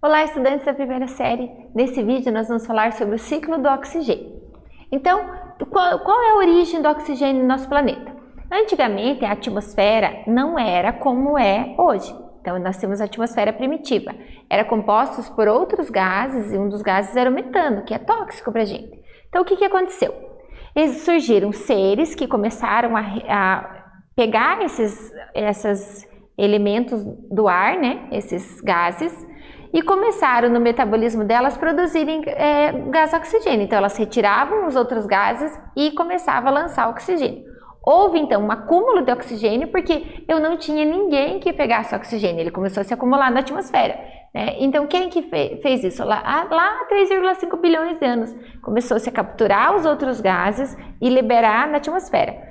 Olá, estudantes da primeira série. Nesse vídeo nós vamos falar sobre o ciclo do oxigênio. Então, qual é a origem do oxigênio no nosso planeta? Antigamente, a atmosfera não era como é hoje. Então, nós temos a atmosfera primitiva. Era composta por outros gases e um dos gases era o metano, que é tóxico para a gente. Então, o que aconteceu? Surgiram seres que começaram a pegar esses elementos do ar, né, esses gases, e começaram no metabolismo delas produzirem gás oxigênio. Então elas retiravam os outros gases e começavam a lançar oxigênio. Houve então um acúmulo de oxigênio porque eu não tinha ninguém que pegasse oxigênio, ele começou a se acumular na atmosfera. Né? Então quem que fez isso? Lá há 3,5 bilhões de anos começou-se a capturar os outros gases e liberar na atmosfera.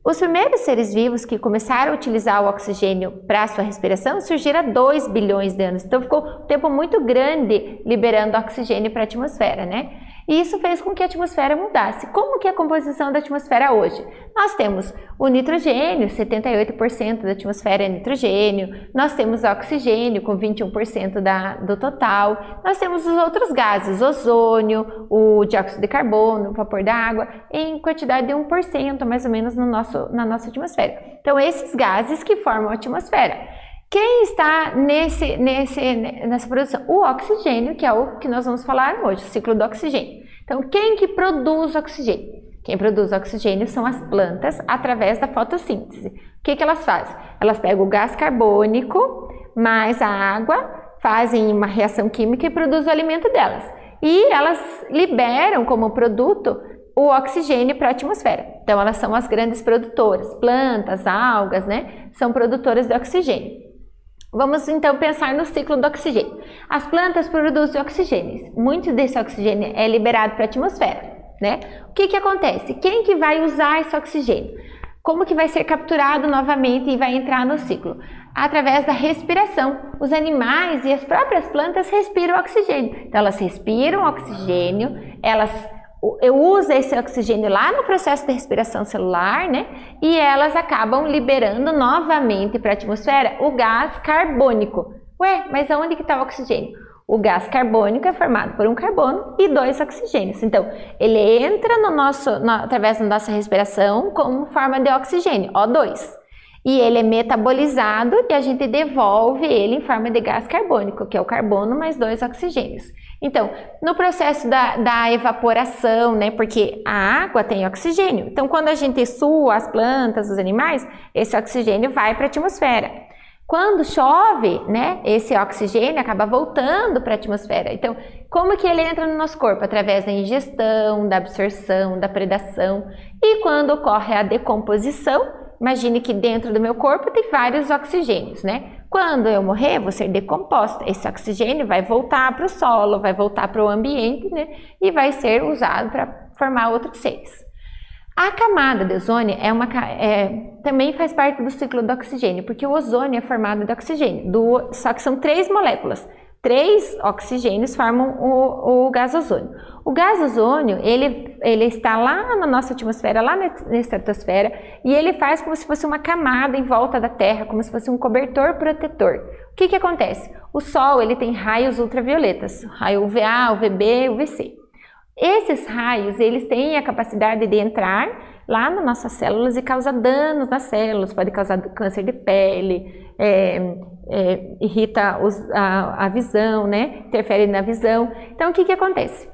Os primeiros seres vivos que começaram a utilizar o oxigênio para a sua respiração surgiram há 2 bilhões de anos. Então ficou um tempo muito grande liberando oxigênio para a atmosfera, né? E isso fez com que a atmosfera mudasse. Como que é a composição da atmosfera hoje? Nós temos o nitrogênio, 78% da atmosfera é nitrogênio. Nós temos o oxigênio com 21% do total. Nós temos os outros gases, ozônio, o dióxido de carbono, o vapor da água, em quantidade de 1% mais ou menos na nossa atmosfera. Então esses gases que formam a atmosfera. Quem está nessa produção? O oxigênio, que é o que nós vamos falar hoje, o ciclo do oxigênio. Então, quem que produz oxigênio? Quem produz oxigênio são as plantas através da fotossíntese. O que elas fazem? Elas pegam o gás carbônico mais a água, fazem uma reação química e produzem o alimento delas. E elas liberam como produto o oxigênio para a atmosfera. Então, elas são as grandes produtoras. Plantas, algas, né? São produtoras de oxigênio. Vamos então pensar no ciclo do oxigênio. As plantas produzem oxigênio. Muito desse oxigênio é liberado para a atmosfera, né? O que acontece? Quem que vai usar esse oxigênio? Como que vai ser capturado novamente e vai entrar no ciclo? Através da respiração. Os animais e as próprias plantas respiram oxigênio. Então elas respiram oxigênio, eu uso esse oxigênio lá no processo de respiração celular, né? E elas acabam liberando novamente para a atmosfera o gás carbônico. Ué, mas aonde que está o oxigênio? O gás carbônico é formado por um carbono e 2 oxigênios. Então, ele entra através da nossa respiração como forma de oxigênio, O2. E ele é metabolizado e a gente devolve ele em forma de gás carbônico, que é o carbono mais 2 oxigênios. Então, no processo da evaporação, né, porque a água tem oxigênio, então quando a gente sua as plantas, os animais, esse oxigênio vai para a atmosfera. Quando chove, né, esse oxigênio acaba voltando para a atmosfera. Então, como que ele entra no nosso corpo? Através da ingestão, da absorção, da predação. E quando ocorre a decomposição, imagine que dentro do meu corpo tem vários oxigênios, né? Quando eu morrer, vou ser decomposta. Esse oxigênio vai voltar para o solo, vai voltar para o ambiente, né? E vai ser usado para formar outros seres. A camada de ozônio também faz parte do ciclo do oxigênio, porque o ozônio é formado de oxigênio, só que são 3 moléculas. 3 oxigênios formam o gás ozônio. O gás ozônio, ele está lá na nossa atmosfera, lá na estratosfera, e ele faz como se fosse uma camada em volta da Terra, como se fosse um cobertor protetor. O que acontece? O Sol, ele tem raios ultravioletas, raio UVA, UVB, UVC. Esses raios, eles têm a capacidade de entrar lá nas nossas células e causar danos nas células, pode causar câncer de pele, irrita a visão, né? Interfere na visão. Então, o que acontece?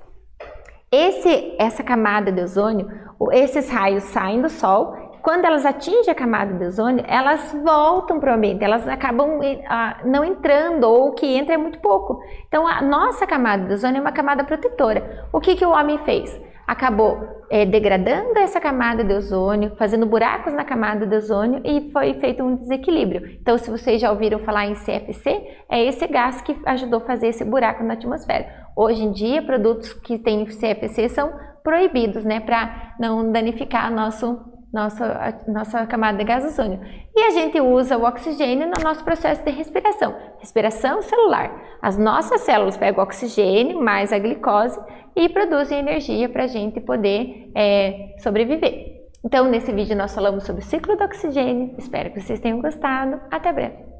Essa camada de ozônio, esses raios saem do Sol, quando elas atingem a camada de ozônio, elas voltam para o ambiente, elas acabam não entrando, ou o que entra é muito pouco. Então, a nossa camada de ozônio é uma camada protetora. O que o homem fez? Acabou degradando essa camada de ozônio, fazendo buracos na camada de ozônio e foi feito um desequilíbrio. Então, se vocês já ouviram falar em CFC, é esse gás que ajudou a fazer esse buraco na atmosfera. Hoje em dia, produtos que têm CFC são proibidos, né, para não danificar a nossa camada de gás ozônio. E a gente usa o oxigênio no nosso processo de respiração celular. As nossas células pegam o oxigênio mais a glicose e produzem energia para a gente poder sobreviver. Então, nesse vídeo nós falamos sobre o ciclo do oxigênio. Espero que vocês tenham gostado. Até breve!